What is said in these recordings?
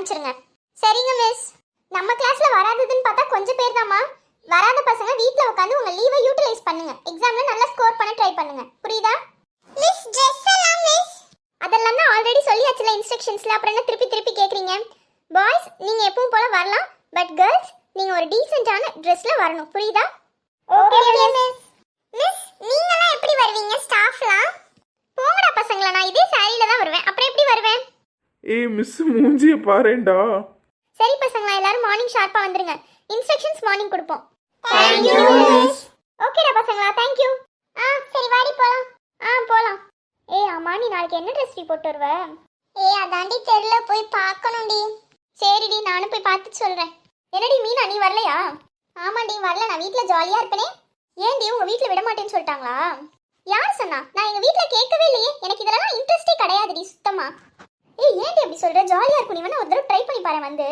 அனுப்பிச்சிருங்க. சரிங்க மிஸ். நம்ம கிளாஸ்ல வராததுன்னு பார்த்தா கொஞ்சம் பேர் தாம்மா. வராத பசங்க வீட்ல உட்காந்து உங்க லீவை யூட்டிலைஸ் பண்ணுங்க. எக்ஸாம்ல நல்லா ஸ்கோர் பண்ண ட்ரை பண்ணுங்க. புரியுதா? மிஸ் Dress எல்லாம் மிஸ். அதெல்லாம் தான் ஆல்ரெடி சொல்லியாச்சுல இன்ஸ்ட்ரக்ஷன்ஸ்ல. அப்புறம் என்ன திருப்பி திருப்பி கேக்குறீங்க? பாய்ஸ் நீங்க எப்பவும் போல வரலாம். பட் கேர்ள்ஸ் நீங்க ஒரு டீசென்ட்டான Dressல வரணும். புரியுதா? Okay miss. மிஸ் நீங்கலாம் எப்படி வருவீங்க ஸ்டாஃப்லாம்? போங்கடா பசங்களா, நான் இதே சாரியில தான் வருவேன். அப்புறம் எப்படி வருவேன்? ஏய் மிஸ் மூஞ்சிய பாருடா. சரி பசங்களா, எல்லாரும் மார்னிங் ஷார்ப்பா வந்துருங்க. இன்ஸ்ட்ரக்ஷன்ஸ் மார்னிங் கொடுப்போம். Thank you, miss. ஓகேடா பசங்களா, thank you. சரி வாடி போலாம். போலாம். ஏய் அம்மா, நீ நாளைக்கு என்ன ட்ரெஸ் போட்டு வருவ? ஏய் அதாண்டி தெரியல, போய் பார்க்கணும்டி. சரிடி, நானும் போய் பார்த்துட்டு சொல்றேன். என்னடி மீனா, நீ வரலையா? ஆமாடி வரல, நான் வீட்ல ஜாலியா இருப்பேனே. ஏன்டி உங்க வீட்ல விட மாட்டேன்னு சொல்லிட்டாங்களா? யார் சொன்னா? நான் எங்க வீட்ல கேட்கவே இல்லையே. எனக்கு இதெல்லாம் இன்ட்ரெஸ்டே கிடையாதுடி சுத்தமா. ஏய் ஏன்டி அப்படி சொல்ற? ஜாலியா இருக்கும். நீ வேணா ஒரு தடவை ட்ரை பண்ணி பாரு வந்து.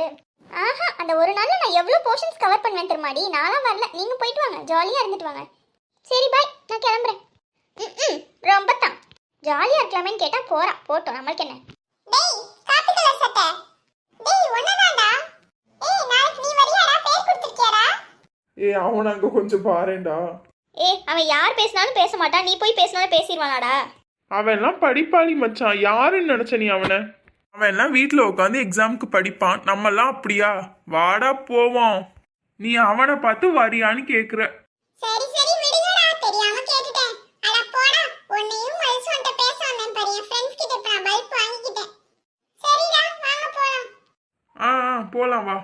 அந்த ஒரு நாள்ல நான் எவ்வளவு போர்ஷன்ஸ் கவர் பண்ணுவேன் தெரியுமாடி. நான்லாம் வரல, நீங்க போயிட்டு வாங்க, ஜாலியா இருந்துட்டு வாங்க. சரி பாய், நான் கிளம்புறேன். ரொம்ப தான் ஜாலியா இருக்கலாமேன்னு கேட்டா போறா, போட்டோம், நம்மளுக்கு என்ன. டேய் காப்பி கலர் சட்டை, டேய் ஒண்ணாடா. ஏய் நாளைக்கு நீ வரியாடா? பேர் கொடுத்திருக்கியாடா? ஏய் அவன் அங்க கொஞ்சம் பாருடா. அவன் யார் பேசினாலும் பேச மாட்டான், நீ போய் பேசினாலும் பேசிடுவானாடா. அவன் எல்லாம் படிப்பாளி மச்சான். யாருன்னு நினைச்ச நீ அவனை? அவன் எல்லாம் வீட்டுல உட்காந்து எக்ஸாமுக்கு படிப்பான். நம்ம எல்லாம் அப்படியா? வாடா போவோம். நீ அவனை பார்த்து வரியான்னு கேக்குற. சரி சரி விடுங்கடா, தெரியாம கேட்டுட்டேன். அட போடா, உன்னையும் மல்சோன்ட்ட பேச வந்தேன் பாரு. என் ஃப்ரெண்ட்ஸ் கிட்ட இப்ப நான் பல்ப் வாங்கிட்டேன். சரிடா வாங்க போலாம். போலாம் வா.